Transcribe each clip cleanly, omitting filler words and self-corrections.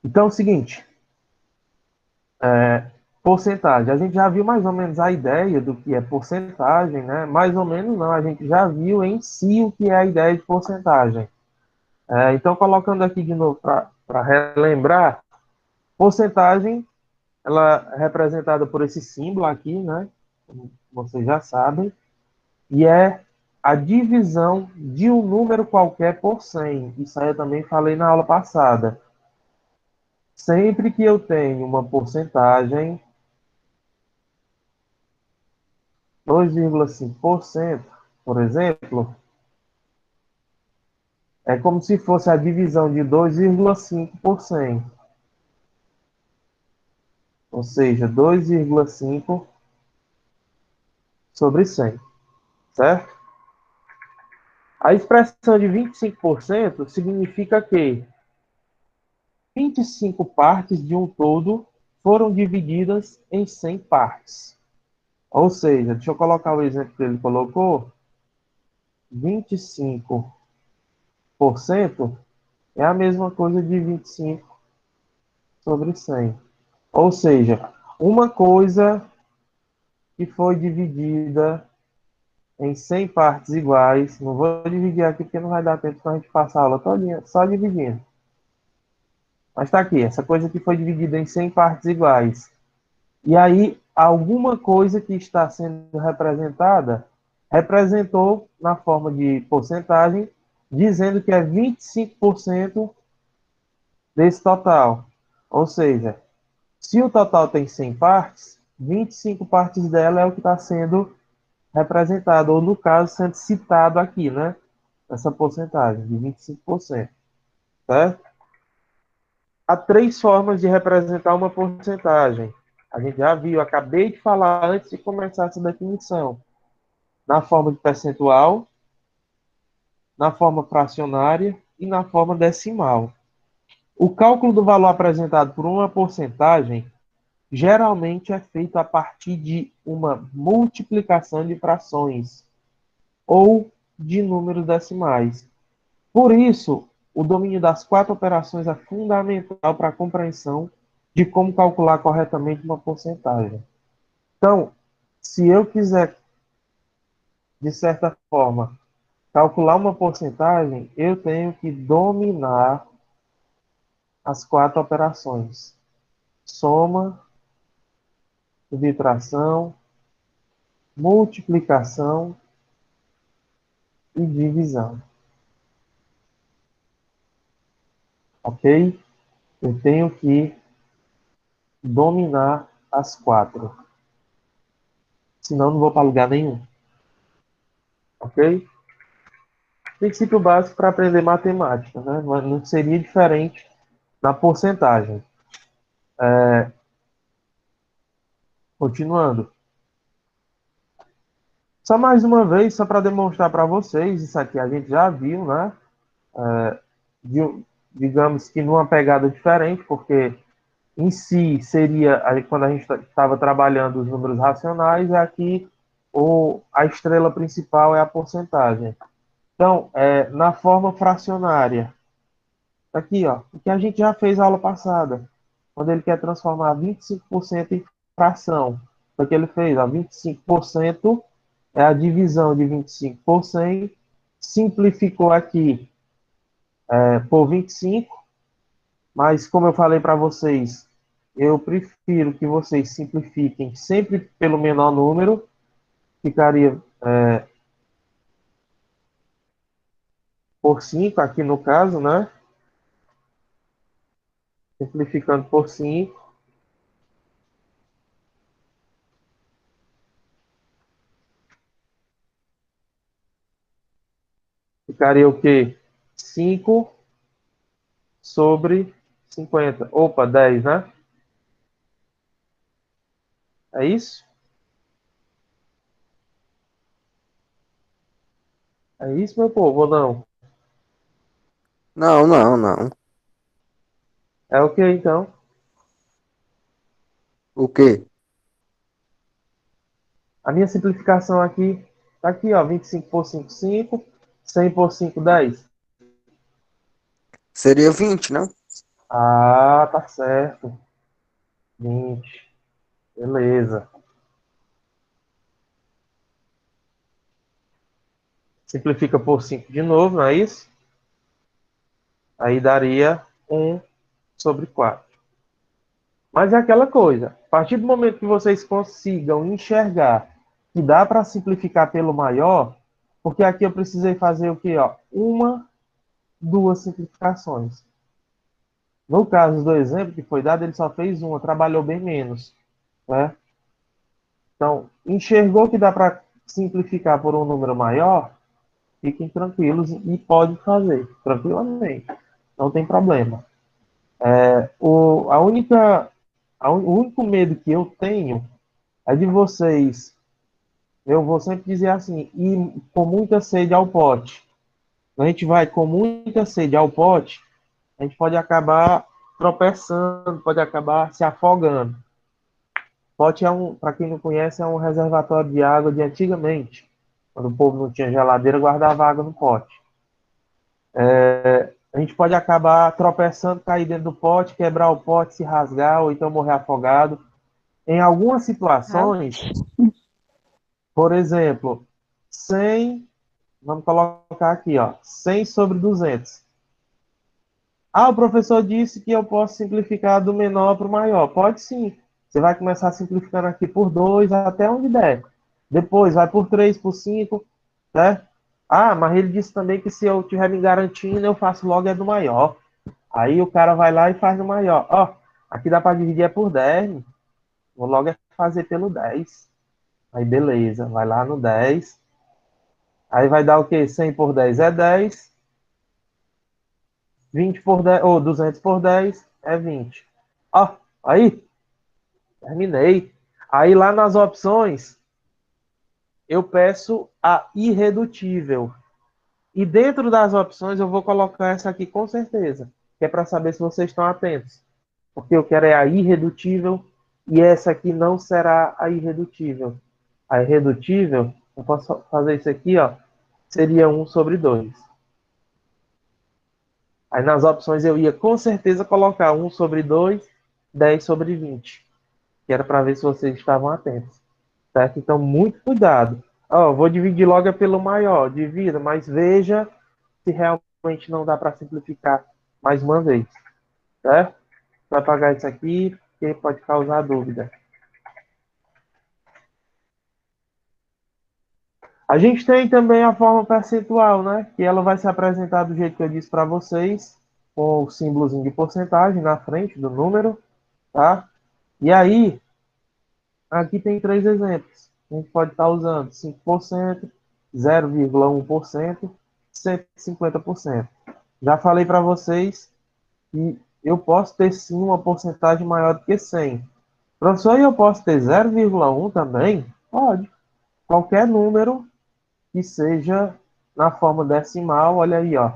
Então é o seguinte, porcentagem. A gente já viu mais ou menos a ideia do que é porcentagem, né? Mais ou menos não, a gente já viu em si o que é a ideia de porcentagem. Então, colocando aqui de novo para relembrar, porcentagem, ela é representada por esse símbolo aqui, né? Como vocês já sabem, e é a divisão de um número qualquer por 100. Isso aí eu também falei na aula passada. Sempre que eu tenho uma porcentagem, 2,5%, por exemplo, é como se fosse a divisão de 2,5 por 100. Ou seja, 2,5 sobre 100, certo? A expressão de 25% significa que 25 partes de um todo foram divididas em 100 partes. Ou seja, deixa eu colocar o exemplo que ele colocou. 25% é a mesma coisa de 25 sobre 100. Ou seja, uma coisa que foi dividida em 100 partes iguais. Não vou dividir aqui porque não vai dar tempo para a gente passar a aula todinha, só dividindo. Mas está aqui, essa coisa que foi dividida em 100 partes iguais. E aí, alguma coisa que está sendo representada, representou na forma de porcentagem, dizendo que é 25% desse total. Ou seja, se o total tem 100 partes, 25 partes dela é o que está sendo representado, ou no caso, sendo citado aqui, né? Essa porcentagem de 25%, certo? Há três formas de representar uma porcentagem. A gente já viu, acabei de falar antes de começar essa definição. Na forma de percentual, na forma fracionária e na forma decimal. O cálculo do valor apresentado por uma porcentagem geralmente é feito a partir de uma multiplicação de frações ou de números decimais. Por isso, o domínio das quatro operações é fundamental para a compreensão de como calcular corretamente uma porcentagem. Então, se eu quiser, de certa forma, calcular uma porcentagem, eu tenho que dominar as quatro operações: soma, subtração, multiplicação e divisão. Ok? Eu tenho que dominar as quatro. Senão, não vou para lugar nenhum. Ok? Princípio básico para aprender matemática, né? Mas não seria diferente na porcentagem. Continuando. Só mais uma vez, só para demonstrar para vocês, isso aqui a gente já viu, né? De, digamos que numa pegada diferente, porque em si seria, quando a gente estava trabalhando os números racionais, é aqui a estrela principal é a porcentagem. Então, na forma fracionária, aqui, ó, o que a gente já fez na aula passada, quando ele quer transformar 25% em fração, o que ele fez? Ó, 25% é a divisão de 25 por 100, simplificou aqui por 25, mas como eu falei para vocês, eu prefiro que vocês simplifiquem sempre pelo menor número, ficaria por 5 aqui no caso, né? Simplificando por 5, ficaria o quê? 5 sobre 50. Opa, 10, né? É isso? É isso, meu povo, ou não? Não, não, não. É o que então? O quê? A minha simplificação aqui, tá aqui, ó, 25 por 5, 5, 100 por 5, 10. Seria 20, não? Ah, tá certo. 20. Beleza. Simplifica por 5 de novo, não é isso? Aí daria 1/4. Mas é aquela coisa. A partir do momento que vocês consigam enxergar que dá para simplificar pelo maior, porque aqui eu precisei fazer o quê? Ó? Uma, duas simplificações. No caso do exemplo que foi dado, ele só fez uma, trabalhou bem menos, né? Então, enxergou que dá para simplificar por um número maior, fiquem tranquilos e pode fazer tranquilamente, não tem problema. O único medo que eu tenho é de vocês, eu vou sempre dizer assim, ir com muita sede ao pote. Quando a gente vai com muita sede ao pote, a gente pode acabar tropeçando, pode acabar se afogando. Pote para quem não conhece, é um reservatório de água de antigamente. Quando o povo não tinha geladeira, guardava água no pote. A gente pode acabar tropeçando, cair dentro do pote, quebrar o pote, se rasgar, ou então morrer afogado. Em algumas Ah, situações, por exemplo, 100, vamos colocar aqui, ó, 100 sobre 200. Ah, o professor disse que eu posso simplificar do menor para o maior. Pode sim. Você vai começar simplificando aqui por 2 até onde der. Depois vai por 3, por 5, né? Ah, mas ele disse também que se eu tiver me garantindo, eu faço logo é do maior. Aí o cara vai lá e faz do maior. Ó, aqui dá para dividir é por 10. Vou logo é fazer pelo 10. Aí beleza, vai lá no 10. Aí vai dar o quê? 100 por 10 é 10. 20 por 10, ou 200 por 10 é 20. Ó, aí, terminei. Aí lá nas opções, eu peço a irredutível. E dentro das opções eu vou colocar essa aqui com certeza, que é para saber se vocês estão atentos. Porque eu quero é a irredutível e essa aqui não será a irredutível. A irredutível, eu posso fazer isso aqui, ó, seria 1/2. Aí nas opções eu ia com certeza colocar 1/2, 10/20, que era para ver se vocês estavam atentos, certo? Então, muito cuidado. Ó, vou dividir logo pelo maior, divida, mas veja se realmente não dá para simplificar mais uma vez, certo? Vai apagar isso aqui, porque pode causar dúvida. A gente tem também a forma percentual, né? Que ela vai se apresentar do jeito que eu disse para vocês, com o símbolozinho de porcentagem na frente do número, tá? E aí, aqui tem 3 exemplos. A gente pode estar usando 5%, 0,1%, 150%. Já falei para vocês que eu posso ter sim uma porcentagem maior do que 100. Professor, e eu posso ter 0,1 também? Pode. Qualquer número que seja na forma decimal, olha aí, ó.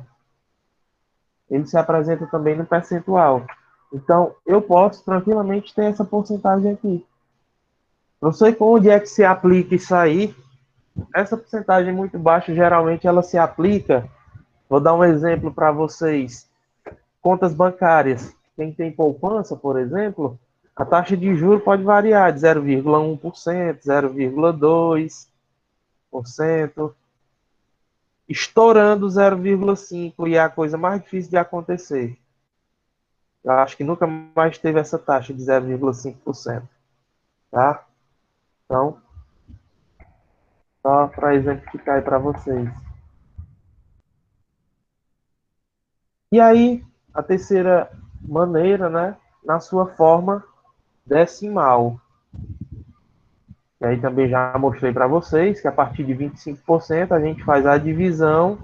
Ele se apresenta também no percentual. Então, eu posso tranquilamente ter essa porcentagem aqui. Não sei onde é que se aplica isso aí. Essa porcentagem muito baixa, geralmente ela se aplica. Vou dar um exemplo para vocês. Contas bancárias. Quem tem poupança, por exemplo, a taxa de juros pode variar de 0,1%, 0,2%, estourando 0,5%, e é a coisa mais difícil de acontecer. Eu acho que nunca mais teve essa taxa de 0,5%, tá? Então, só para exemplificar aí para vocês. E aí, a terceira maneira, né, na sua forma decimal. E aí também já mostrei para vocês que a partir de 25% a gente faz a divisão.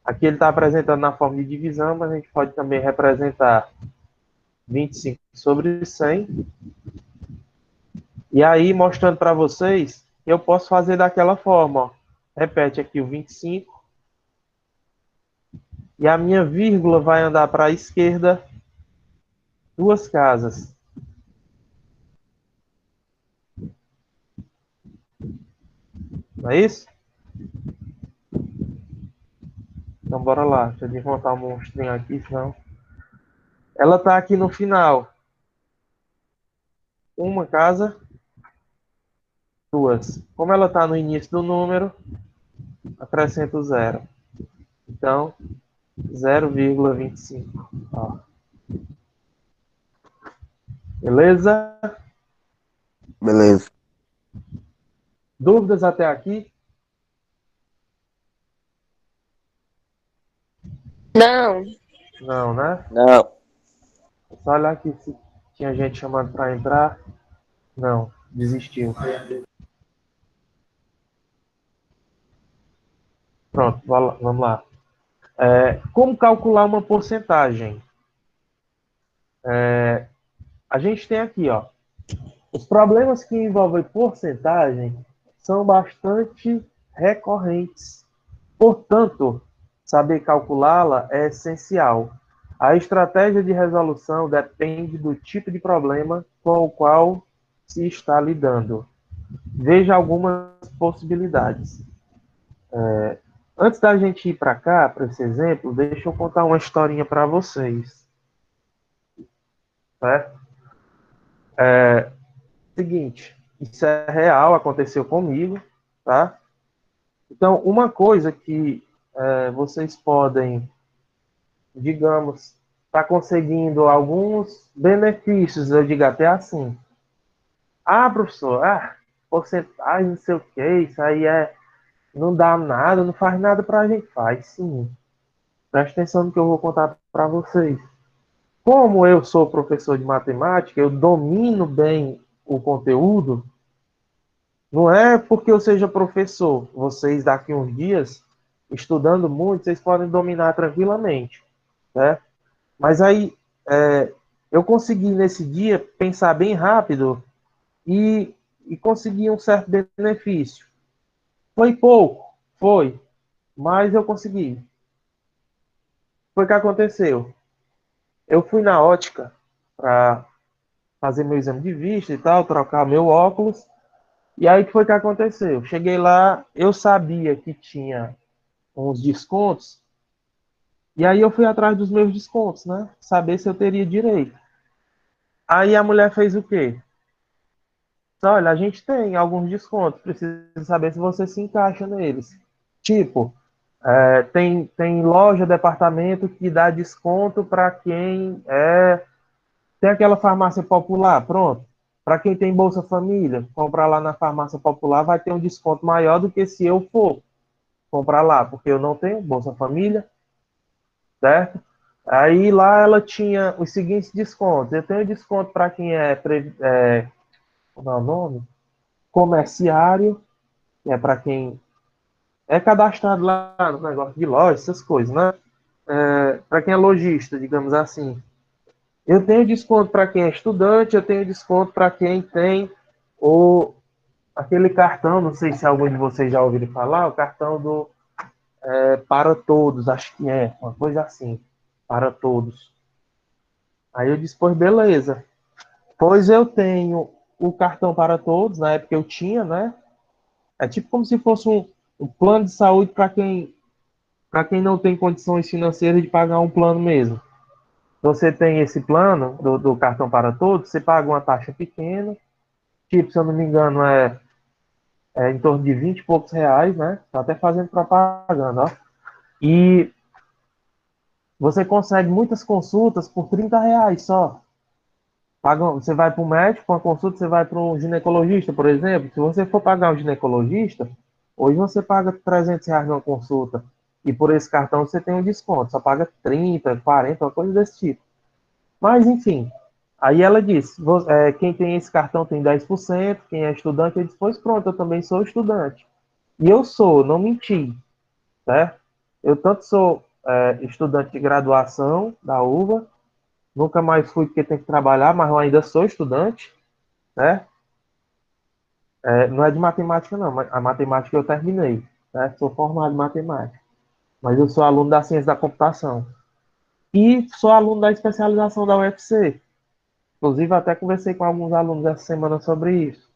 Aqui ele está apresentando na forma de divisão, mas a gente pode também representar 25 sobre 100. E aí, mostrando para vocês, eu posso fazer daquela forma. Ó. Repete aqui o 25. E a minha vírgula vai andar para a esquerda 2 casas. Não é isso? Então bora lá. Deixa eu desmontar o monstrinho aqui, senão Ela está aqui no final. Uma casa, duas. Como ela está no início do número, acrescento zero. Então, 0,25. Ó. Beleza? Beleza. Dúvidas até aqui? Não. Não, né? Não. Só olhar aqui se tinha gente chamando para entrar. Não, desistiu. Pronto, vamos lá. Como calcular uma porcentagem? A gente tem aqui, ó, os problemas que envolvem porcentagem são bastante recorrentes. Portanto, saber calculá-la é essencial. A estratégia de resolução depende do tipo de problema com o qual se está lidando. Veja algumas possibilidades. Antes da gente ir para cá, para esse exemplo, deixa eu contar uma historinha para vocês. Certo? Seguinte, isso é real, aconteceu comigo, tá? Então, uma coisa que vocês podem, digamos, estar conseguindo alguns benefícios, eu digo até assim. Ah, professor, porcentagem, não sei o que, isso aí não dá nada, não faz nada para a gente. Faz sim. Presta atenção no que eu vou contar para vocês. Como eu sou professor de matemática, eu domino bem o conteúdo. Não é porque eu seja professor. Vocês daqui uns dias, estudando muito, vocês podem dominar tranquilamente, né? Mas aí eu consegui nesse dia pensar bem rápido e, e conseguir um certo benefício. Foi pouco, foi, mas eu consegui. Foi o que aconteceu. Eu fui na ótica para fazer meu exame de vista e tal, trocar meu óculos. E aí o que foi que aconteceu? Cheguei lá, eu sabia que tinha uns descontos, e aí eu fui atrás dos meus descontos, né? Saber se eu teria direito. Aí a mulher fez o quê? Olha, a gente tem alguns descontos, precisa saber se você se encaixa neles. Tipo, tem loja, departamento que dá desconto para quem tem aquela farmácia popular, pronto. Para quem tem Bolsa Família, comprar lá na farmácia popular vai ter um desconto maior do que se eu for comprar lá, porque eu não tenho Bolsa Família, certo? Aí lá ela tinha os seguintes descontos. Eu tenho desconto para quem como é o nome? Comerciário, que é para quem é cadastrado lá no negócio de loja, essas coisas, né? Para quem é lojista, digamos assim. Eu tenho desconto para quem é estudante, eu tenho desconto para quem tem o, aquele cartão, não sei se algum de vocês já ouviram falar, o cartão do Para Todos, acho que é, uma coisa assim, Para Todos. Aí eu disse, pois beleza. Pois eu tenho o cartão Para Todos, na época eu tinha, né? É tipo como se fosse um plano de saúde para quem não tem condições financeiras de pagar um plano mesmo. Você tem esse plano do cartão Para Todos, você paga uma taxa pequena, tipo, se eu não me engano, é em torno de 20 e poucos reais, né? Tá até fazendo propaganda, ó. E você consegue muitas consultas por 30 reais só. Você vai para o médico, com a consulta, você vai para um ginecologista, por exemplo. Se você for pagar um ginecologista, hoje você paga 300 reais numa consulta. E por esse cartão você tem um desconto. Só paga 30, 40, uma coisa desse tipo. Mas, enfim. Aí ela disse, quem tem esse cartão tem 10%, quem é estudante, eu disse, pois pronto, eu também sou estudante. E eu sou, não menti, certo? Eu tanto sou estudante de graduação da UVA, nunca mais fui porque tem que trabalhar, mas eu ainda sou estudante, né? Não é de matemática, não, mas a matemática eu terminei, né? Sou formado em matemática, mas eu sou aluno da ciência da computação. E sou aluno da especialização da UFC. Inclusive, até conversei com alguns alunos essa semana sobre isso.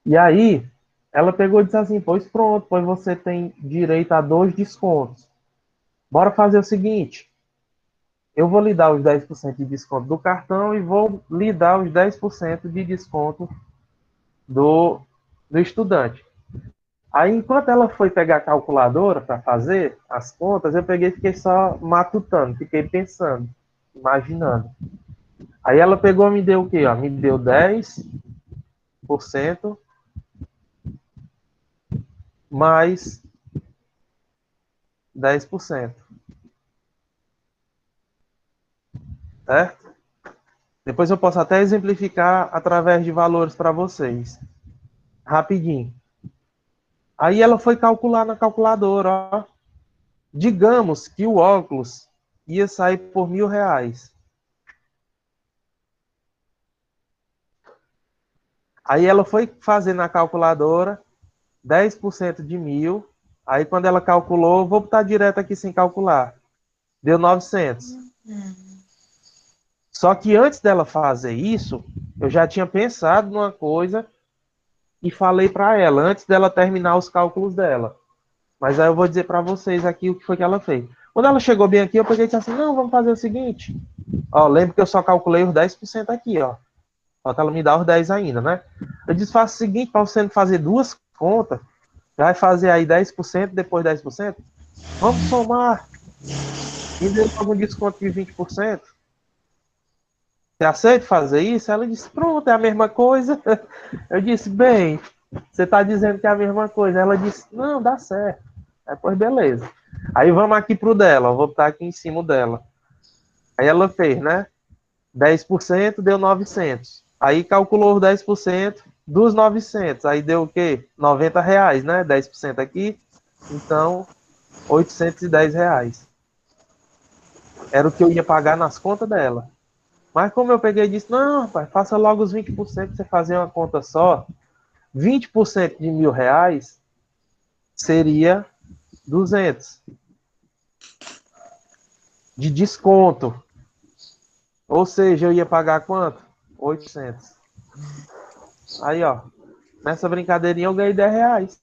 E aí, ela pegou e disse assim: pois pronto, pois você tem direito a 2 descontos. Bora fazer o seguinte: eu vou lhe dar os 10% de desconto do cartão e vou lhe dar os 10% de desconto do estudante. Aí, enquanto ela foi pegar a calculadora para fazer as contas, eu peguei e fiquei só matutando, fiquei pensando, imaginando. Aí ela pegou e me deu o quê? Ó? Me deu 10% mais 10%, certo? Depois eu posso até exemplificar através de valores para vocês. Rapidinho. Aí ela foi calcular na calculadora, ó. Digamos que o óculos ia sair por R$ 1.000. Aí ela foi fazer na calculadora 10% de 1.000. Aí quando ela calculou, vou botar direto aqui sem calcular. Deu 900. Só que antes dela fazer isso, eu já tinha pensado numa coisa e falei para ela, antes dela terminar os cálculos dela. Mas aí eu vou dizer para vocês aqui o que foi que ela fez. Quando ela chegou bem aqui, eu peguei e disse assim, não, vamos fazer o seguinte. Ó, lembra que eu só calculei os 10% aqui, ó. Falta ela me dar os 10 ainda, né? Eu disse, faça o seguinte, para você não fazer duas contas, vai fazer aí 10%, depois 10%. Vamos somar. E deu algum desconto de 20%. Você aceita fazer isso? Ela disse, pronto, é a mesma coisa. Eu disse, bem, você está dizendo que é a mesma coisa. Ela disse, não, dá certo. Aí, pois beleza. Aí vamos aqui pro dela, eu vou botar aqui em cima dela. Aí ela fez, né? 10% deu 900. Aí calculou os 10% dos 900. Aí deu o quê? R$ 90, né? 10% aqui. Então, R$ 810. Era o que eu ia pagar nas contas dela. Mas como eu peguei e disse, não, rapaz, faça logo os 20% você fazer uma conta só. 20% de R$ 1.000 seria 200 de desconto. Ou seja, eu ia pagar quanto? 800. Aí, ó, nessa brincadeirinha eu ganhei R$ 10.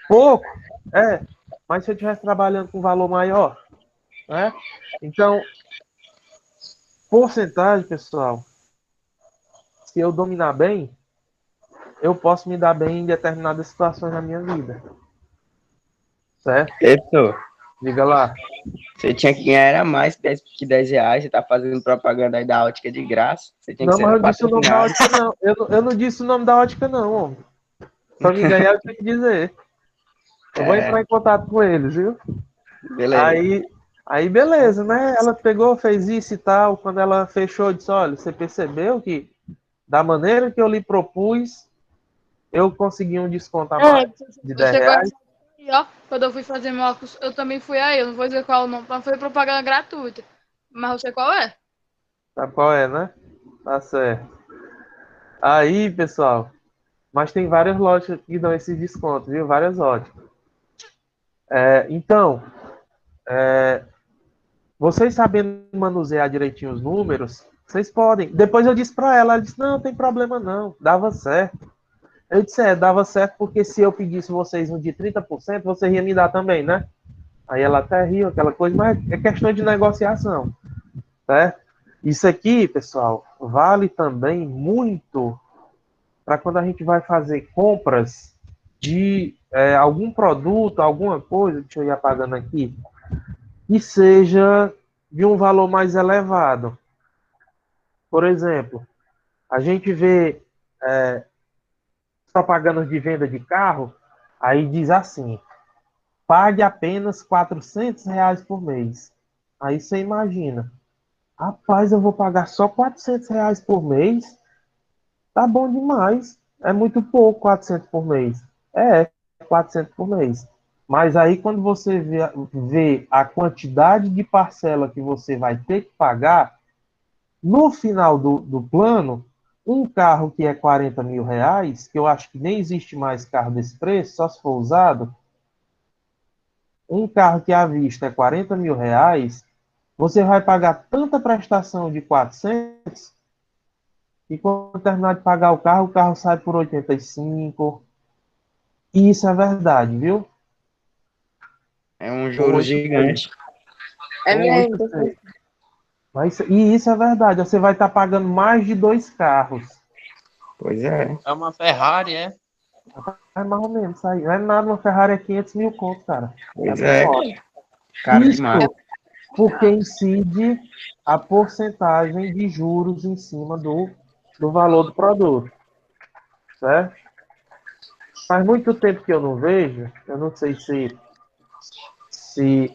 Pouco, é. Mas se eu estivesse trabalhando com valor maior, né? Então, porcentagem, pessoal, se eu dominar bem, eu posso me dar bem em determinadas situações na minha vida. Certo? Professor, Diga lá. você tinha que ganhar era mais que 10 reais, você tá fazendo propaganda aí da ótica de graça, você tinha que Não, mas ser eu não disse o nome da patrocinado. ótica, não. Eu não disse o nome da ótica, não, homem. Pra me ganhar, eu tenho que dizer. Eu vou entrar É, em contato com eles, viu? beleza. Aí, beleza, né? Ela pegou, fez isso e tal. Quando ela fechou, disse: olha, você percebeu que da maneira que eu lhe propus, eu consegui um desconto a mais É, de você 10 chegou reais? aí, ó. Quando eu fui fazer meu óculos, eu também fui aí. Eu não vou dizer qual é o nome, mas foi propaganda gratuita. Mas eu sei qual é. Sabe qual é, né? Tá certo. Aí, pessoal, mas tem várias lojas que dão esse desconto, viu? Várias óticas. Então, vocês sabendo manusear direitinho os números, vocês podem. Depois eu disse para ela, ela disse, não, tem problema não, dava certo. Eu disse, dava certo porque se eu pedisse vocês um de 30%, você ia me dar também, né? Aí ela até riu, aquela coisa, mas é questão de negociação, certo? Isso aqui, pessoal, vale também muito para quando a gente vai fazer compras de algum produto, alguma coisa, deixa eu ir apagando aqui, que seja de um valor mais elevado. Por exemplo, a gente vê propagandas de venda de carro, aí diz assim, pague apenas R$ 400 por mês. Aí você imagina, rapaz, eu vou pagar só R$ 400 por mês? Tá bom demais. É muito pouco, 400 por mês. 400 por mês. Mas aí quando você vê a quantidade de parcela que você vai ter que pagar, no final do plano, um carro que é R$ 40.000, que eu acho que nem existe mais carro desse preço, só se for usado, um carro que à vista é R$ 40.000, você vai pagar tanta prestação de 400 e quando terminar de pagar o carro sai por 85. E isso é verdade, viu? É um Com juro muito seio. gigante. É Com muito mesmo, seio. E isso é verdade, você vai estar pagando mais de 2 carros. Pois é. É uma Ferrari, é? É mais ou menos isso aí. Não é nada, uma Ferrari é 500 mil conto, cara. Pois bem é. fora. Caro Isso demais. porque incide a porcentagem de juros em cima do valor do produto, certo? Faz muito tempo que eu não vejo, eu não sei se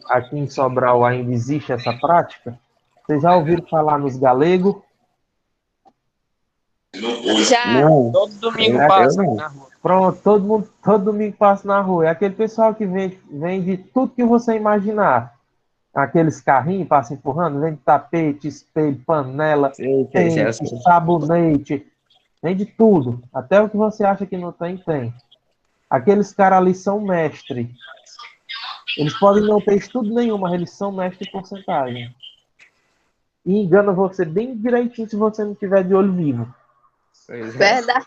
aqui em Sobral ainda existe essa prática. Vocês já ouviram falar nos galegos? Já. Não, Todo domingo eu passa não. na rua. Pronto, todo domingo passa na rua. É aquele pessoal que vende tudo que você imaginar. Aqueles carrinhos passa empurrando, vende tapete, espelho, panela, Sei, pente, sabonete, vende tudo. Até o que você acha que não tem, tem. Aqueles caras ali são mestre. Eles podem não ter estudo nenhum, mas eles são mestre em porcentagem. E engana você bem direitinho se você não tiver de olho vivo. Pois é. Verdade.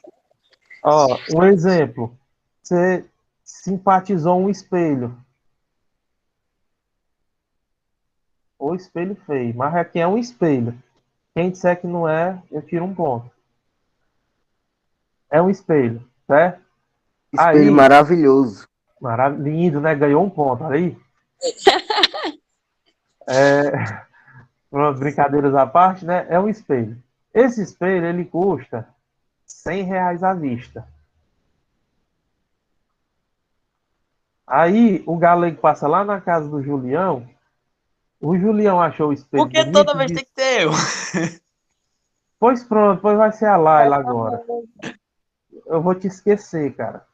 Ó, um exemplo. Você simpatizou um espelho. Ou espelho feio. Mas aqui é um espelho. Quem disser que não é, eu tiro um ponto. É um espelho, certo? Espelho Aí, maravilhoso. lindo, né? Ganhou um ponto aí. Pronto, brincadeiras à parte, né? É um espelho. Esse espelho, ele custa R$ 100 à vista. Aí, o galego passa lá na casa do Julião. O Julião achou o espelho Porque toda bonito e vez tem disse, que ter eu. pois pronto, pois vai ser a Laila agora. Eu vou te esquecer, cara.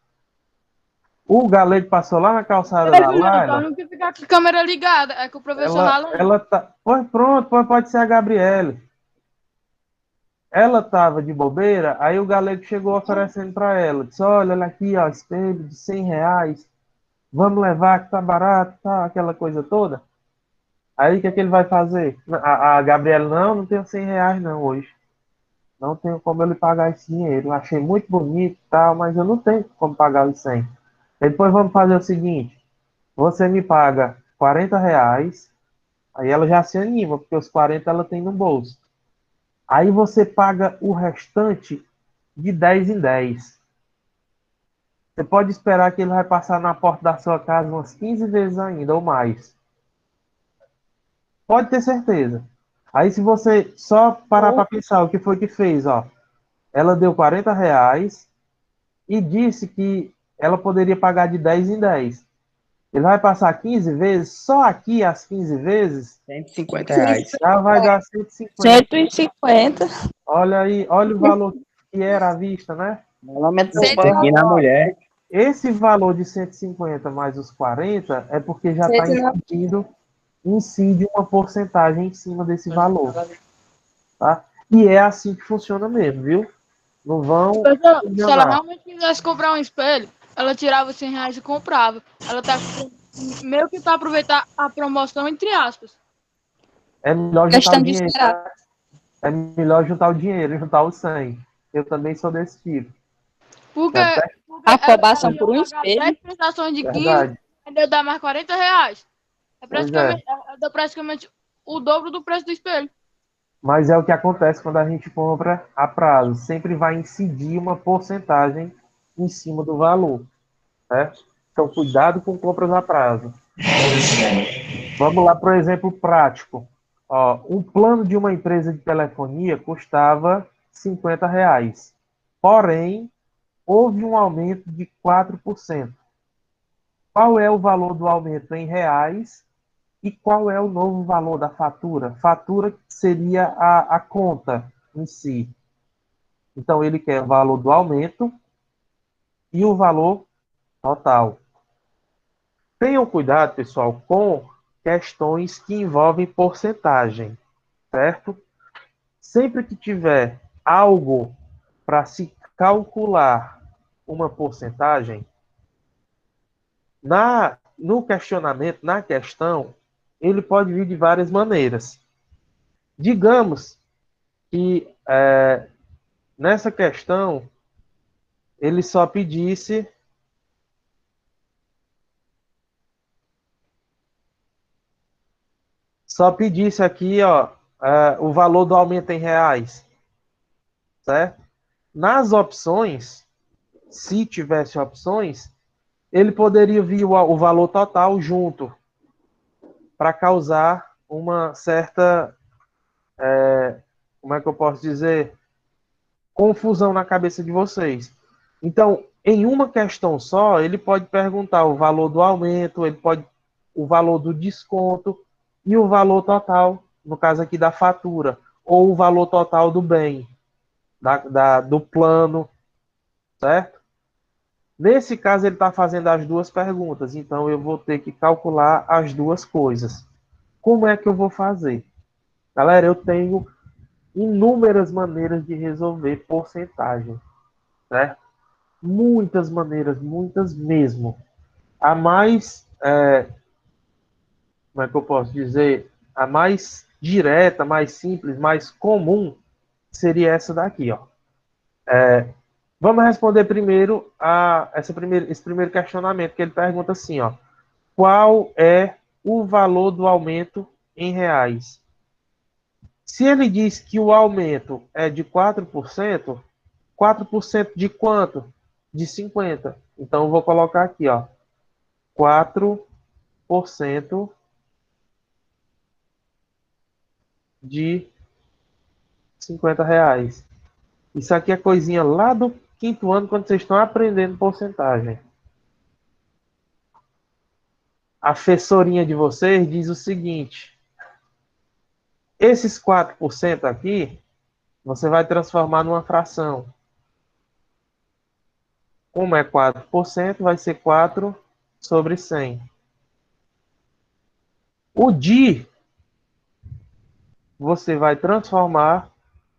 O galego passou lá na calçada É, da Juliano, só Laila. não que ficar com a câmera ligada. É que o professor rala. Ela tá. Pois pronto, pois pode ser a Gabriele. Ela tava de bobeira, aí o galego chegou oferecendo para ela. Disse: olha aqui, ó, espelho de R$ 100. Vamos levar, que tá barato, tá, aquela coisa toda. Aí o que é que ele vai fazer? A Gabriela, não tenho R$ 100 não hoje. Não tenho como eu lhe pagar esse dinheiro. Eu achei muito bonito e tal, mas eu não tenho como pagar os 100. Depois vamos fazer o seguinte: você me paga R$ 40. Aí ela já se anima, porque os 40 ela tem no bolso. Aí você paga o restante de 10 em 10. Você pode esperar que ele vai passar na porta da sua casa umas 15 vezes ainda, ou mais. Pode ter certeza. Aí se você só parar para pensar o que foi que fez, ó. Ela deu R$ 40 e disse que ela poderia pagar de 10 em 10. Ele vai passar 15 vezes, só aqui as 15 vezes, R$ 150. já vai dar 150. 150. Olha aí, olha o valor que era à vista, né? Ela aumentou Isso aqui na mulher. Esse valor de 150 mais os 40 é porque já está incide uma porcentagem em cima desse valor, tá? E é assim que funciona mesmo, viu? Não vão Professor, se ela enganar. realmente quisesse comprar um espelho, ela tirava os R$ 100 e comprava. Ela tá meio que para aproveitar a promoção, entre aspas. É melhor juntar o Questão de dinheiro, esperar. né? É melhor juntar o dinheiro, juntar os 100. Eu também sou desse tipo. Porque, É porque ela Afobação ia por um pagar espelho. 10 prestações de 15, verdade. ainda dar mais R$ 40. Pois é. Dá praticamente o dobro do preço do espelho. Mas é o que acontece quando a gente compra a prazo. Sempre vai incidir uma porcentagem em cima do valor, certo? Então, cuidado com compras a prazo. Vamos lá para o exemplo prático. Ó, um plano de uma empresa de telefonia custava R$ 50. Porém, houve um aumento de 4%. Qual é o valor do aumento em reais e qual é o novo valor da fatura? Fatura seria a conta em si. Então, ele quer o valor do aumento e o valor total. Tenham cuidado, pessoal, com questões que envolvem porcentagem, certo? Sempre que tiver algo para se calcular uma porcentagem, no questionamento, na questão, ele pode vir de várias maneiras. Digamos que nessa questão ele só pedisse aqui, ó, o valor do aumento em reais, certo? Nas opções, se tivesse opções, ele poderia vir o valor total junto, para causar uma certa, como é que eu posso dizer, confusão na cabeça de vocês. Então, em uma questão só, ele pode perguntar o valor do aumento, ele pode o valor do desconto e o valor total, no caso aqui da fatura, ou o valor total do bem, do plano, certo? Nesse caso, ele está fazendo as duas perguntas, então eu vou ter que calcular as duas coisas. Como é que eu vou fazer? Galera, eu tenho inúmeras maneiras de resolver porcentagem, certo? Muitas maneiras, muitas mesmo. A mais, como é que eu posso dizer? A mais direta, mais simples, mais comum seria essa daqui, ó. Vamos responder primeiro esse primeiro questionamento, que ele pergunta assim, ó. Qual é o valor do aumento em reais? Se ele diz que o aumento é de 4% de quanto? De 50. Então, eu vou colocar aqui, ó. 4% de R$ 50. Isso aqui é coisinha lá do quinto ano, quando vocês estão aprendendo porcentagem. A assessorinha de vocês diz o seguinte: esses 4% aqui, você vai transformar numa fração. Como é 4%, vai ser 4 sobre 100. O de você vai transformar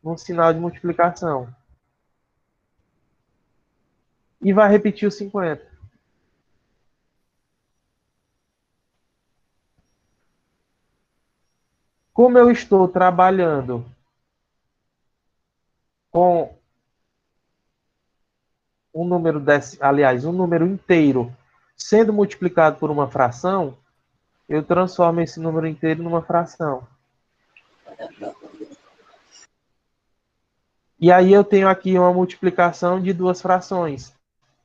num sinal de multiplicação. E vai repetir o 50. Como eu estou trabalhando com um número aliás, um número inteiro sendo multiplicado por uma fração, eu transformo esse número inteiro numa fração. E aí eu tenho aqui uma multiplicação de duas frações.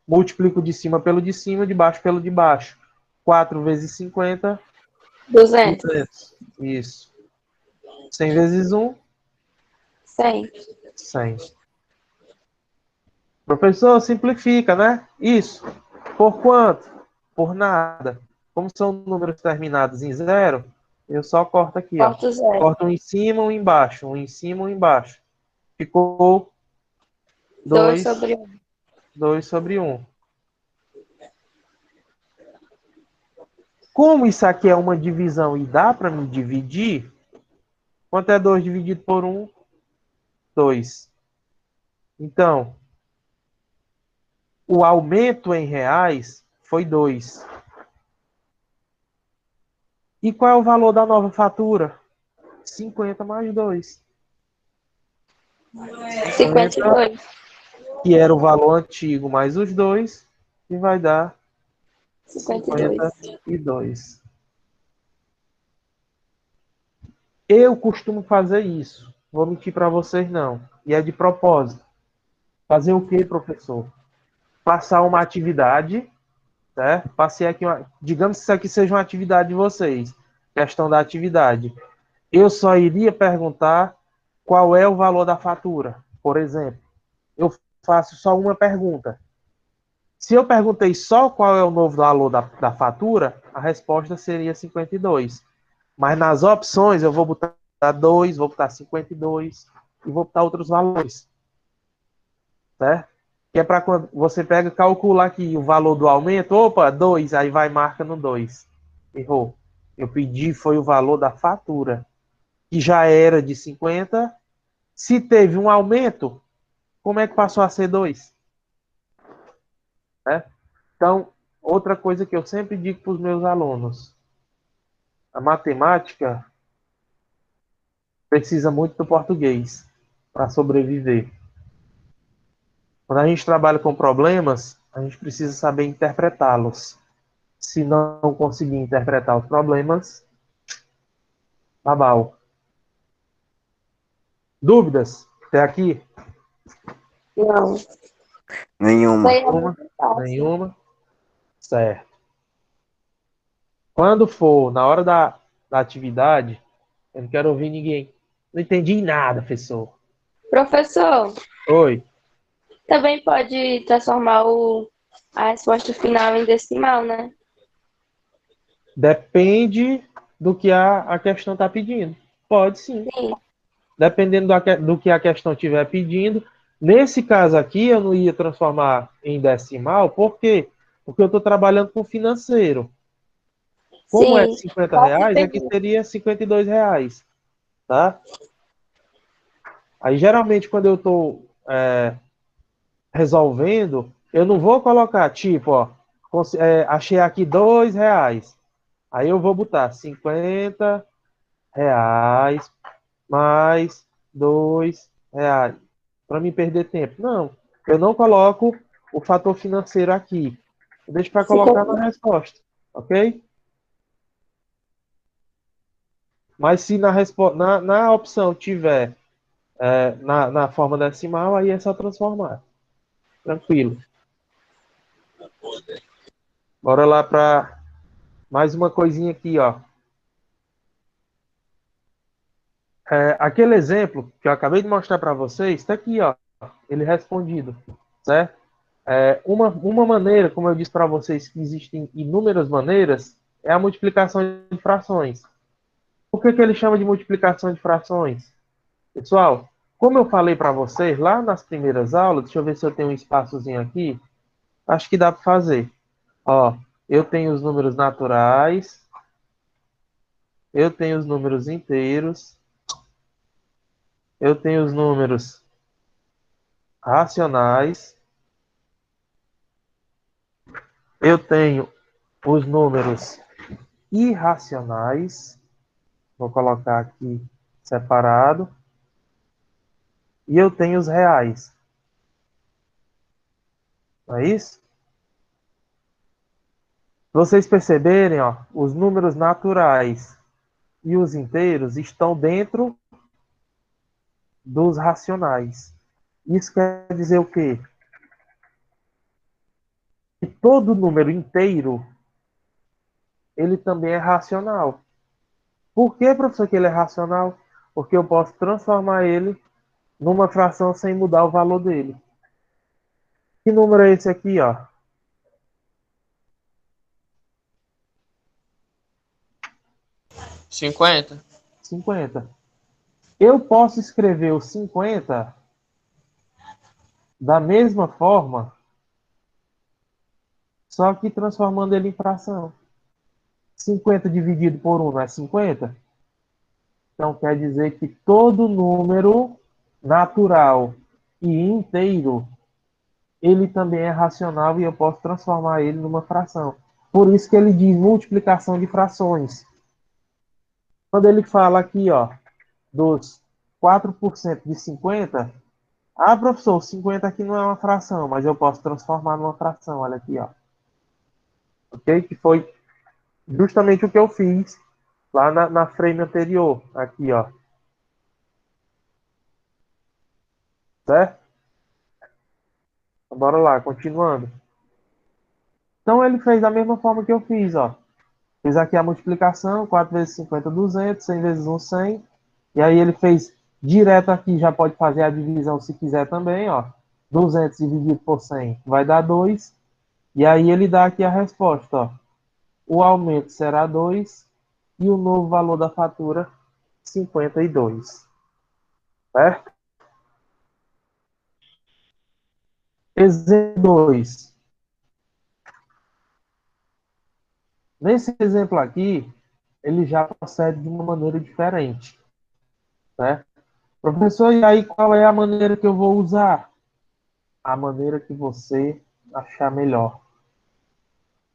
Multiplico de cima pelo de cima, de baixo pelo de baixo. 4 vezes 50, 200. Isso. 100 vezes 1, 100. 100. Professor, simplifica, né? Isso. Por quanto? Por nada. Como são números terminados em zero, eu só corto aqui, ó. Corta o zero. Corto um em cima, um embaixo. Um em cima, um embaixo. Ficou 2 sobre 1. 2 sobre 1. Como isso aqui é uma divisão e dá para me dividir, quanto é 2 dividido por 1? 2. Então, o aumento em reais foi 2. E qual é o valor da nova fatura? 50 mais 2. 52. Que era o valor antigo mais os 2, e vai dar 52. 52. Eu costumo fazer isso. Vou mentir para vocês, não. E é de propósito. Fazer o quê, professor? Passar uma atividade, certo? Passei aqui digamos que isso aqui seja uma atividade de vocês. Questão da atividade. Eu só iria perguntar qual é o valor da fatura. Por exemplo, eu faço só uma pergunta. Se eu perguntei só qual é o novo valor da fatura, a resposta seria 52. Mas nas opções eu vou botar 2, vou botar 52 e vou botar outros valores. Certo? Que é para quando você pega e calcula aqui o valor do aumento, opa, 2, aí vai e marca no 2. Errou. Eu pedi foi o valor da fatura, que já era de 50. Se teve um aumento, como é que passou a ser 2? Né? Então, outra coisa que eu sempre digo para os meus alunos, a matemática precisa muito do português para sobreviver. Quando a gente trabalha com problemas, a gente precisa saber interpretá-los. Se não conseguir interpretar os problemas, babau. Dúvidas? Até aqui? Não. Nenhuma. Foi Nenhuma? muito fácil. Nenhuma? Certo. Quando for na hora da atividade, eu não quero ouvir ninguém. Não entendi nada, professor. Professor, Oi. também pode transformar a resposta final em decimal, né? Depende do que a questão está pedindo. Pode sim. Sim, Dependendo do que a questão estiver pedindo. Nesse caso aqui, eu não ia transformar em decimal. Por quê? Porque eu estou trabalhando com financeiro. Como é sim. Quase R$ 50, aqui perdi. seria R$ 52, tá? Aí, geralmente, quando eu estou resolvendo, eu não vou colocar, tipo, ó, achei aqui R$ 2. Aí eu vou botar R$ 50 mais R$ 2 para me perder tempo. Não, eu não coloco o fator financeiro aqui. Eu deixo para colocar na resposta, ok? Mas se na opção tiver na forma decimal, aí é só transformar. Tranquilo. Bora lá para mais uma coisinha aqui, ó. Aquele exemplo que eu acabei de mostrar para vocês, está aqui, ó. Ele respondido, certo? Uma maneira, como eu disse para vocês, que existem inúmeras maneiras, é a multiplicação de frações. Por que ele chama de multiplicação de frações? Pessoal, como eu falei para vocês lá nas primeiras aulas, deixa eu ver se eu tenho um espaçozinho aqui. Acho que dá para fazer. Ó, eu tenho os números naturais, eu tenho os números inteiros, eu tenho os números racionais, eu tenho os números irracionais, vou colocar aqui separado, e eu tenho os reais. Não é isso? Vocês perceberem, ó, os números naturais e os inteiros estão dentro dos racionais. Isso quer dizer o quê? Que todo número inteiro, ele também é racional. Por que, professor, que ele é racional? Porque eu posso transformar ele numa fração sem mudar o valor dele. Que número é esse aqui, ó? 50. 50. Eu posso escrever o 50 da mesma forma, só que transformando ele em fração. 50 dividido por 1 não é 50? Então quer dizer que todo número natural e inteiro, ele também é racional e eu posso transformar ele numa fração. Por isso que ele diz multiplicação de frações. Quando ele fala aqui, ó, dos 4% de 50, ah, professor, 50 aqui não é uma fração, mas eu posso transformar numa fração, olha aqui, ó. Ok? Que foi justamente o que eu fiz lá na frame anterior, aqui, ó. Certo? Então, bora lá, continuando. Então ele fez da mesma forma que eu fiz, ó. Fiz aqui a multiplicação, 4 vezes 50, 200, 100 vezes 1, 100. E aí ele fez direto aqui, já pode fazer a divisão se quiser também, ó. 200 dividido por 100 vai dar 2. E aí ele dá aqui a resposta, ó. O aumento será 2 e o novo valor da fatura, 52. Certo? Exemplo 2. Nesse exemplo aqui, ele já procede de uma maneira diferente. Certo? Professor, e aí qual é a maneira que eu vou usar? A maneira que você achar melhor.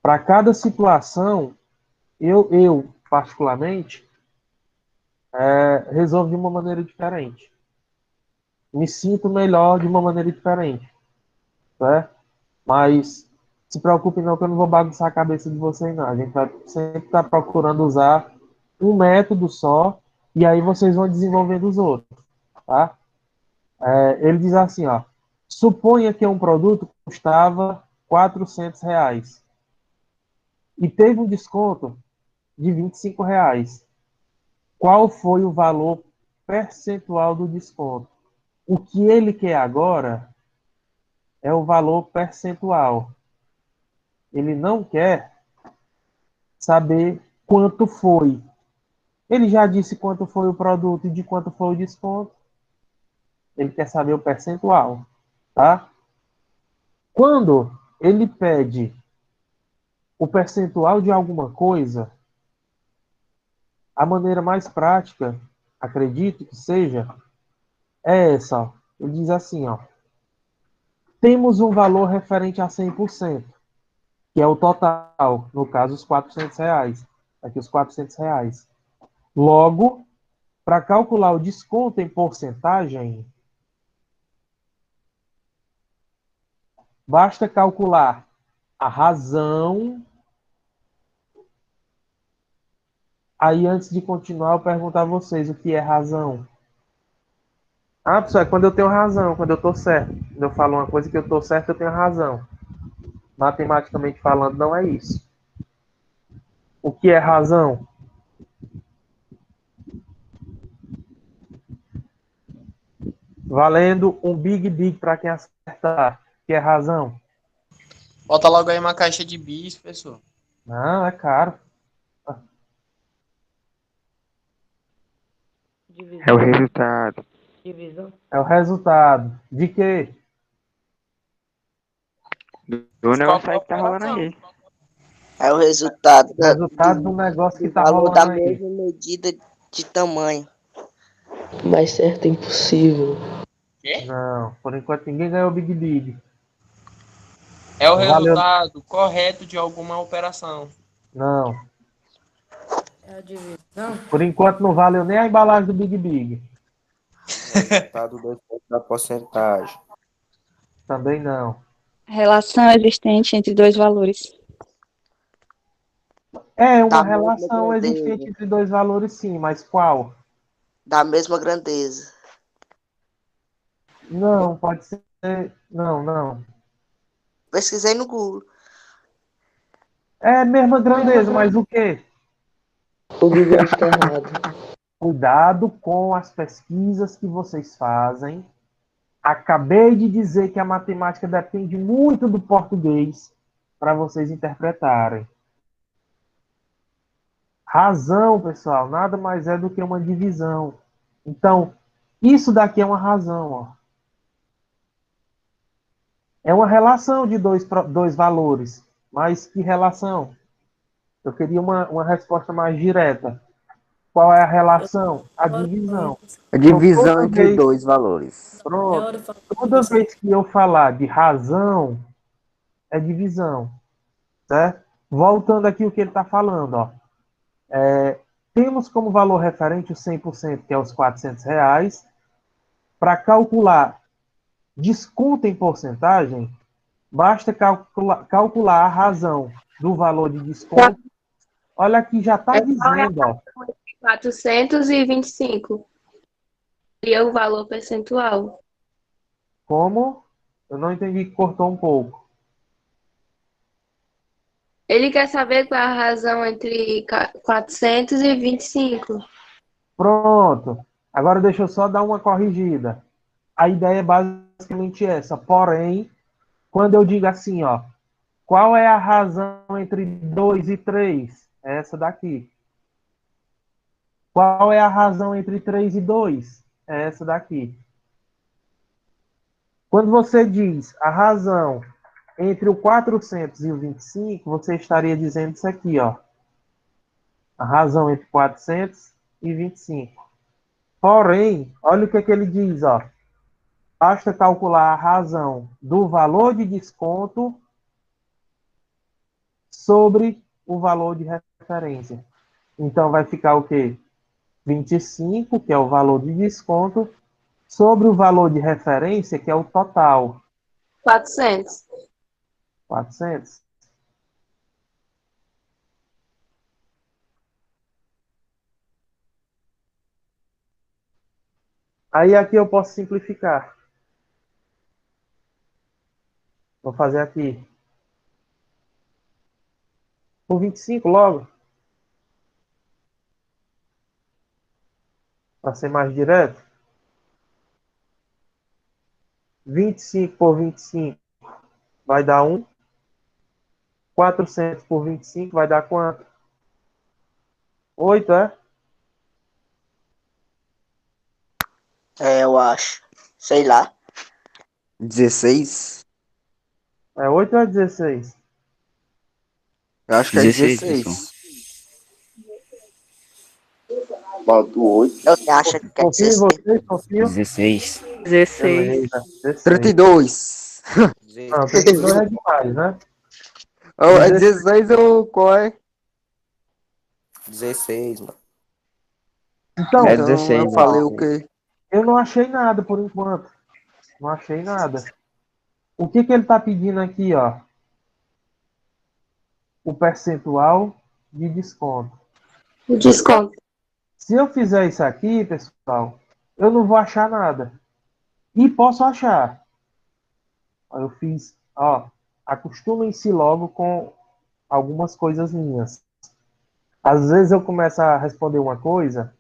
Para cada situação, eu particularmente, resolvo de uma maneira diferente. Me sinto melhor de uma maneira diferente. Certo? Mas se preocupe não que eu não vou bagunçar a cabeça de vocês não. A gente vai sempre estar procurando usar um método só e aí vocês vão desenvolvendo os outros. tá? Ele diz assim, ó, suponha que um produto custava R$ 400 e teve um desconto de R$ 25. Qual foi o valor percentual do desconto? O que ele quer agora é o valor percentual. Ele não quer saber quanto foi. Ele já disse quanto foi o produto e de quanto foi o desconto. Ele quer saber o percentual, tá? Quando ele pede o percentual de alguma coisa, a maneira mais prática, acredito que seja, é essa. Ó. Ele diz assim, ó, temos um valor referente a 100%, que é o total, no caso, os R$ 400. Aqui, os R$ 400. Logo, para calcular o desconto em porcentagem, basta calcular a razão. Aí, antes de continuar, eu pergunto a vocês o que é razão. Ah, pessoal, é quando eu tenho razão, quando eu estou certo. Quando eu falo uma coisa que eu estou certo, eu tenho razão. Matematicamente falando, não é isso. O que é razão? Valendo um big para quem acertar. O que é razão? Bota logo aí uma caixa de bis, professor. Não, é caro. É o Divisão. resultado. Divisão. É o resultado. De quê? Do De negócio qualquer aí que tá rolando operação. aí. É o resultado Resultado do negócio que do tá valor da rolando aí. mesma medida de tamanho. Mais certo é impossível. Quê? Não, por enquanto ninguém ganhou o Big. É o Não valeu. resultado correto de alguma operação. Não. É a divisão. Por enquanto não valeu nem a embalagem do Big. Resultado 2 pontos da porcentagem. Também não. Relação existente entre dois valores. É uma Da mesma relação existente grandeza. entre dois valores, sim, mas qual? Da mesma grandeza. Não, pode ser. Não. Pesquisei no Google. É a mesma grandeza, mas o quê? O Google está errado. Cuidado com as pesquisas que vocês fazem. Acabei de dizer que a matemática depende muito do português para vocês interpretarem. Razão, pessoal, nada mais é do que uma divisão. Então, isso daqui é uma razão. Ó. É uma relação de dois valores. Mas que relação? Eu queria uma resposta mais direta. Qual é a relação? A divisão. A Então, divisão entre dois valores. pronto, toda vez que eu falar de razão, é divisão. Certo? Voltando aqui o que ele está falando. Ó. Temos como valor referente o 100%, que é os R$ 400. Para calcular desconto em porcentagem, basta calcular a razão do valor de desconto. Olha aqui, já está Qual é a dizendo, ó, 425? Seria o valor percentual. como? Eu não entendi que cortou um pouco. Ele quer saber qual é a razão entre 425. Pronto. Agora deixa eu só dar uma corrigida. A ideia é basicamente essa. Porém, quando eu digo assim, ó, qual é a razão entre 2 e 3? É essa daqui. Qual é a razão entre 3 e 2? É essa daqui. Quando você diz a razão entre o 400 e o 25, você estaria dizendo isso aqui, ó. A razão entre 400 e 25. Porém, olha o que ele diz, ó. Basta calcular a razão do valor de desconto sobre o valor de referência. Então, vai ficar o quê? 25, que é o valor de desconto, sobre o valor de referência, que é o total. 400. 400. Aí aqui eu posso simplificar. Vou fazer aqui. Por 25 logo. Para ser mais direto. 25 por 25 vai dar 1. 400 por 25 vai dar quanto? 8, é? É, eu acho. Sei lá. 16? É 8 ou é 16? Eu acho que é 16, professor. 16. Bota o 8. Eu acho que é Confio em 16. vocês, confio. 16. 16. Beleza, 16. 32. Não, 32 é demais, né? Oh, é 16 ou qual é? 16, mano. Então, É Então eu 16, falei o professor. quê? eu não achei nada por enquanto. Não achei nada. O que que ele está pedindo aqui, ó? O percentual de desconto. O desconto. Se eu fizer isso aqui, pessoal, eu não vou achar nada. E posso achar. Ó, eu fiz, ó, acostumem-se logo com algumas coisas minhas. Às vezes eu começo a responder uma coisa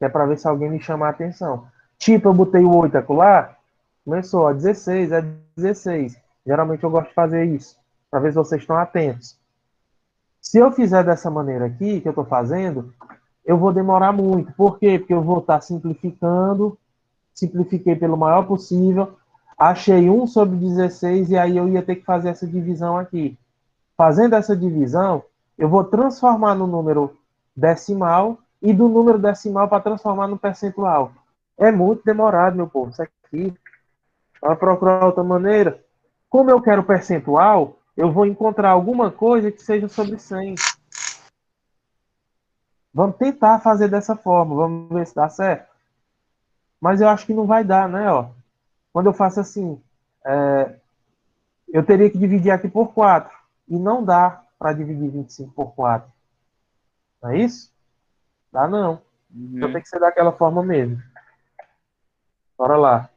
que é para ver se alguém me chama a atenção. Tipo, eu botei o 8 acolá, começou, ó, 16, é 16. Geralmente eu gosto de fazer isso, para ver se vocês estão atentos. Se eu fizer dessa maneira aqui, que eu estou fazendo, eu vou demorar muito. Por quê? Porque eu vou estar simplificando, simplifiquei pelo maior possível, achei 1 sobre 16 e aí eu ia ter que fazer essa divisão aqui. Fazendo essa divisão, eu vou transformar no número decimal e do número decimal para transformar no percentual. É muito demorado, meu povo. Isso aqui, para procurar outra maneira. Como eu quero percentual, eu vou encontrar alguma coisa que seja sobre 100. Vamos tentar fazer dessa forma, vamos ver se dá certo. Mas eu acho que não vai dar, né? Ó, quando eu faço assim, eu teria que dividir aqui por 4. E não dá para dividir 25 por 4. Não é isso? Dá não. Então tem que ser daquela forma mesmo. Bora lá.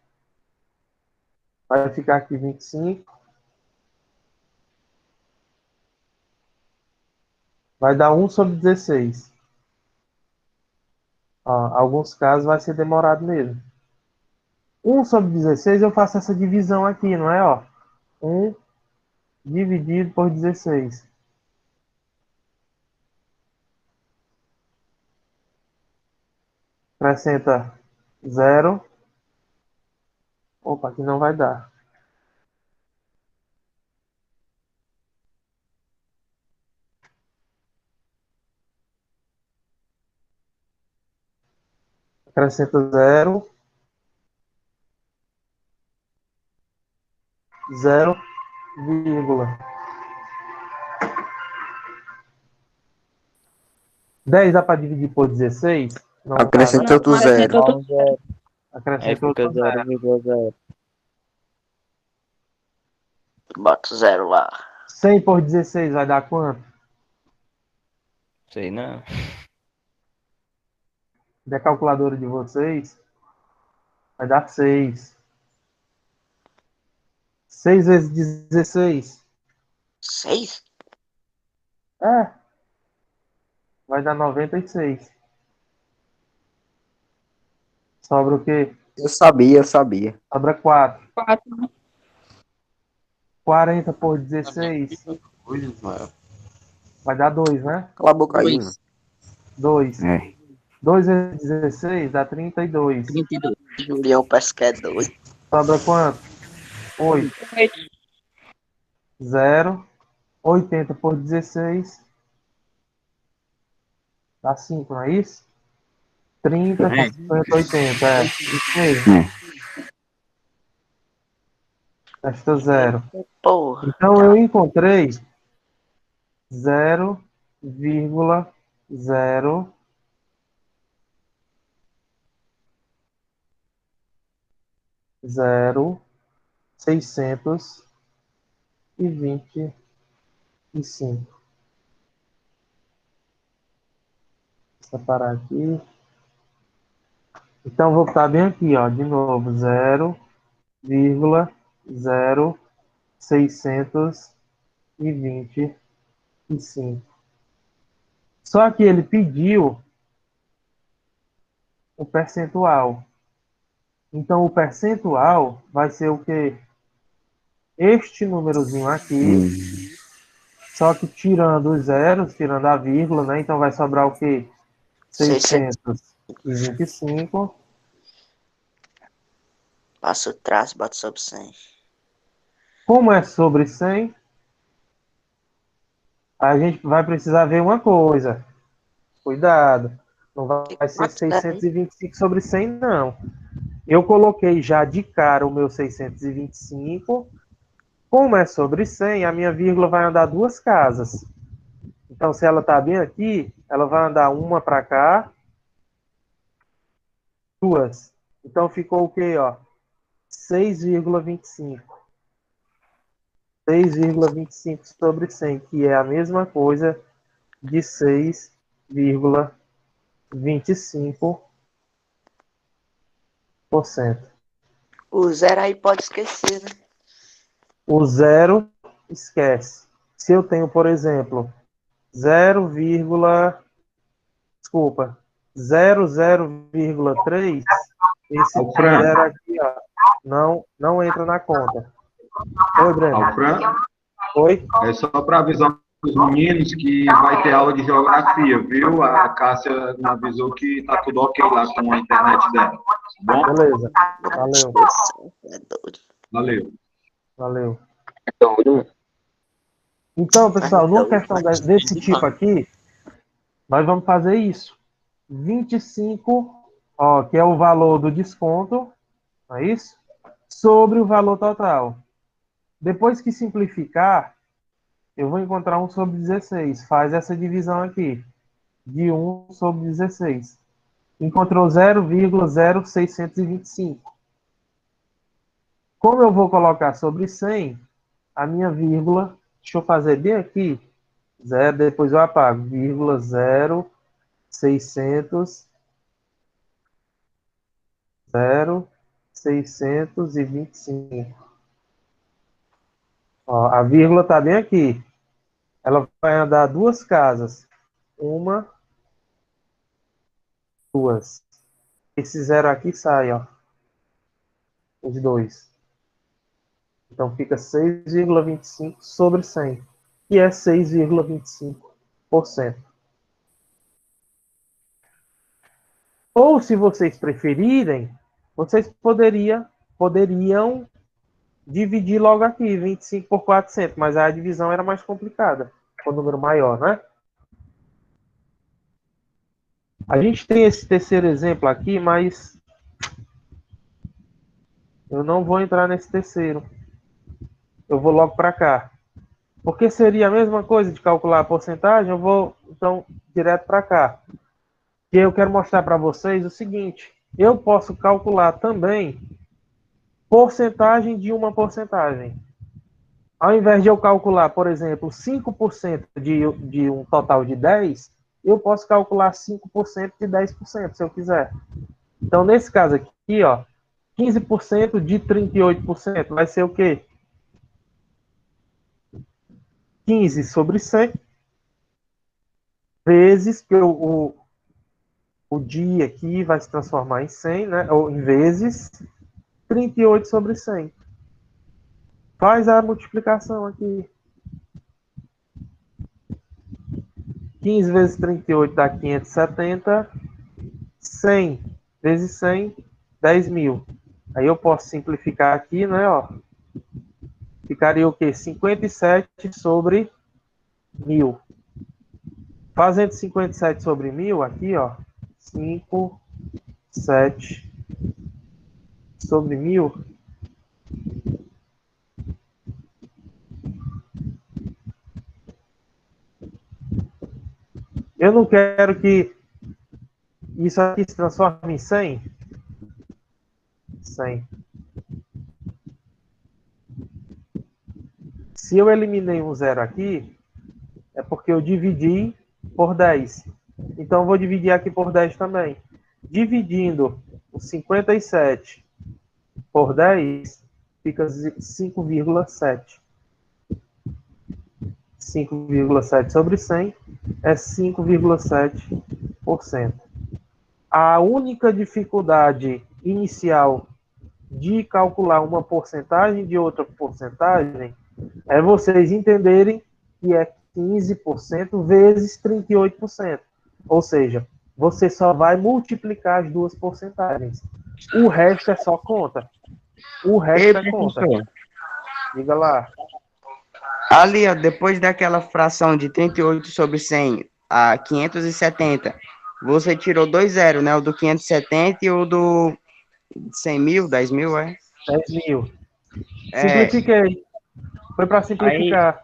Vai ficar aqui 25. Vai dar 1 sobre 16. Ó, alguns casos vai ser demorado mesmo. 1 sobre 16 eu faço essa divisão aqui, não é? Ó, 1 dividido por 16. Acrescenta 0. Opa, aqui não vai dar. Acrescenta 0. 0, vírgula. 10 dá para dividir por 16? Não dá, né? Acrescenta outro Mas é 0. tudo certo. Aí Acrescenta fica outro 0. 0,0. Bota o 0 lá. 100 por 16 vai dar quanto? Sei não. Da calculadora de vocês, vai dar 6. 6 vezes 16. 6? É, vai dar 96. Sobra o quê? Eu sabia, eu sabia. Sobra 4. 4. 40 por 16 vai dar 2, né? Cala a boca aí, mano. 2. É. 2 vezes 16 dá 32. 32. Julião parece que é doido. Sobra quanto? 8. 0. 80 por 16 dá 5, não é isso? 30, 50, 80. É, isso mesmo. Resta 0. Porra. Então eu encontrei 0,0 625. Vou separar aqui. Então, vou botar bem aqui, ó, de novo, 0,0625. Só que ele pediu o percentual. Então, o percentual vai ser o quê? Este númerozinho aqui, só que tirando os zeros, tirando a vírgula, né? Então, vai sobrar o quê? 625. Passa o traço, bota sobre 100. Como é sobre 100, a gente vai precisar ver uma coisa. Cuidado. Não vai ser 625 sobre 100, não. Eu coloquei já de cara o meu 625. Como é sobre 100, a minha vírgula vai andar duas casas. Então, se ela está bem aqui, ela vai andar uma para cá, duas. Então, ficou o quê? Ó? 6,25. 6,25 sobre 100, que é a mesma coisa de 6,25%. O zero aí pode esquecer, né? O zero, esquece. Se eu tenho, por exemplo, 0,3, esse zero aqui, ó, não entra na conta. Oi, Breno. Fran, Oi? é só para avisar os meninos que vai ter aula de geografia, viu? A Cássia me avisou que tá tudo ok lá com a internet dela. Tá bom? Beleza. Valeu. É doido. Valeu. Valeu. Então, pessoal, numa questão desse tipo aqui, nós vamos fazer isso. 25, ó, que é o valor do desconto, não é isso? Sobre o valor total. Depois que simplificar, eu vou encontrar 1 sobre 16. Faz essa divisão aqui. De 1 sobre 16. Encontrou 0,0625. Como eu vou colocar sobre 100, a minha vírgula, deixa eu fazer bem aqui, 0, depois eu apago, vírgula 0,625. Ó, a vírgula está bem aqui. Ela vai andar duas casas. Uma, duas. Esse zero aqui sai, ó. Os dois. Então fica 6,25 sobre 100, que é 6,25%. Ou, se vocês preferirem, vocês poderiam dividir logo aqui, 25 por 400, mas a divisão era mais complicada, com o número maior, né? A gente tem esse terceiro exemplo aqui, mas eu não vou entrar nesse terceiro. Eu vou logo para cá. Porque seria a mesma coisa de calcular a porcentagem, eu vou, então, direto para cá. E eu quero mostrar para vocês o seguinte. Eu posso calcular também porcentagem de uma porcentagem. Ao invés de eu calcular, por exemplo, 5% de um total de 10, eu posso calcular 5% de 10%, se eu quiser. Então, nesse caso aqui, ó, 15% de 38% vai ser o quê? 15 sobre 100 vezes, que o dia aqui vai se transformar em 100, né? Ou em vezes 38 sobre 100. Faz a multiplicação aqui. 15 vezes 38 dá 570. 100 vezes 100, 10 mil. Aí eu posso simplificar aqui, né? Ó. Ficaria o quê? 57 sobre 1000. Fazendo 57 sobre 1000, aqui, ó. 5, 7 sobre 1000. Eu não quero que isso aqui se transforme em 100. 100. Se eu eliminei um zero aqui, é porque eu dividi por 10. Então, eu vou dividir aqui por 10 também. Dividindo O 57 por 10 fica 5,7. 5,7 sobre 100 é 5,7%. A única dificuldade inicial de calcular uma porcentagem de outra porcentagem é vocês entenderem que é 15% vezes 38%. Ou seja, você só vai multiplicar as duas porcentagens. O resto é só conta. O resto é conta. Diga lá. Ali, ó, depois daquela fração de 38 sobre 100 a 570, você tirou 2 zeros, né? O do 570 e o do 100 mil, 10 mil, é? 10 mil. É. Simplifiquei. Foi para simplificar.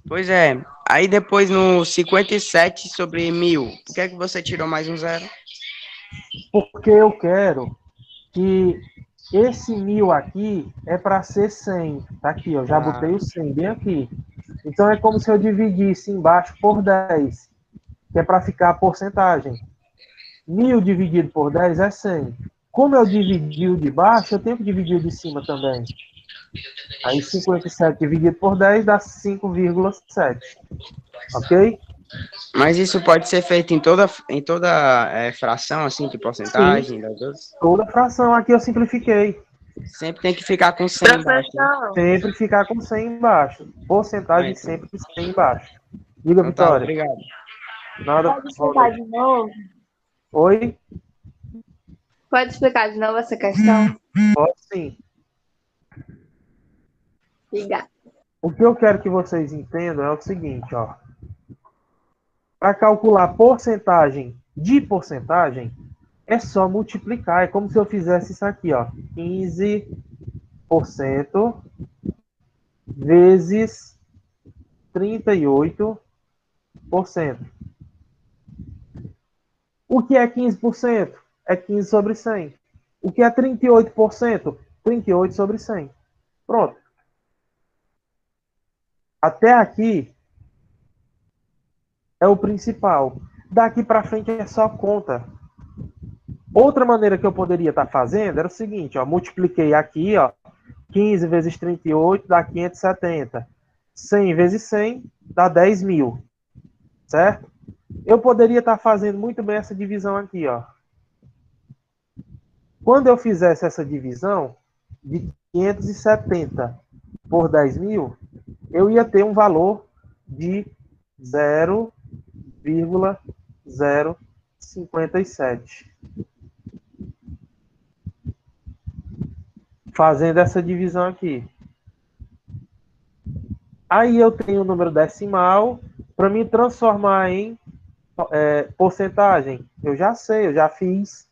Pois é. Aí depois no 57 sobre 1000, por que é que você tirou mais um zero? Porque eu quero que esse 1000 aqui é para ser 100. Tá aqui, eu já botei o 100 bem aqui. Então é como se eu dividisse embaixo por 10, que é para ficar a porcentagem. 1000 dividido por 10 é 100. Como eu dividi o de baixo, eu tenho que dividir o de cima também. Aí 57 dividido por 10 dá 5,7. Ok? Mas isso pode ser feito em toda fração, assim, de porcentagem? Das duas? Toda fração aqui eu simplifiquei. Sempre tem que ficar com 100 embaixo. Professor, Sempre ficar com 100 embaixo. Porcentagem Então. sempre com 100 embaixo. Diga, Então tá, Vitória. obrigado. Nada. pode explicar de novo? Oi? Pode explicar de novo essa questão? Pode sim. Obrigada. O que eu quero que vocês entendam é o seguinte, ó. Para calcular porcentagem de porcentagem, é só multiplicar. É como se eu fizesse isso aqui, ó. 15% vezes 38%. O que é 15%? É 15 sobre 100. O que é 38%? 38 sobre 100. Pronto. Até aqui é o principal. Daqui para frente é só conta. Outra maneira que eu poderia estar fazendo era o seguinte, ó, multipliquei aqui, ó, 15 vezes 38 dá 570. 100 vezes 100 dá 10 mil. Certo? Eu poderia estar fazendo muito bem essa divisão aqui, ó. Quando eu fizesse essa divisão de 570 por 10 mil, eu ia ter um valor de 0,057. Fazendo essa divisão aqui. Aí eu tenho o número decimal para me transformar em porcentagem. Eu já sei, eu já fiz.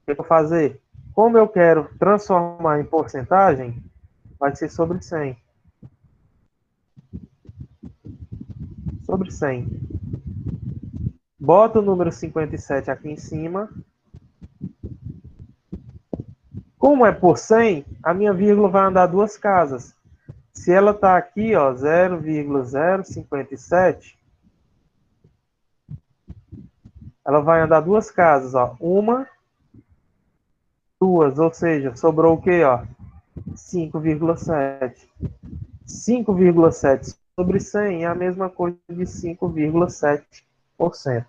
O que eu vou fazer? Como eu quero transformar em porcentagem, vai ser sobre 100. Sobre 100. Bota o número 57 aqui em cima. Como é por 100, a minha vírgula vai andar duas casas. Se ela está aqui, ó, 0,057, ela vai andar duas casas, ó. Uma, duas, ou seja, sobrou o quê, ó? 5,7. 5,7 sobre 100 é a mesma coisa de 5,7%.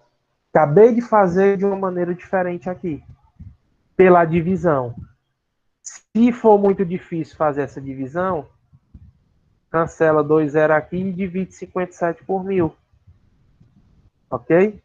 Acabei de fazer de uma maneira diferente aqui, pela divisão. Se for muito difícil fazer essa divisão, cancela 2 zero aqui e divide 57 por 1000. Ok?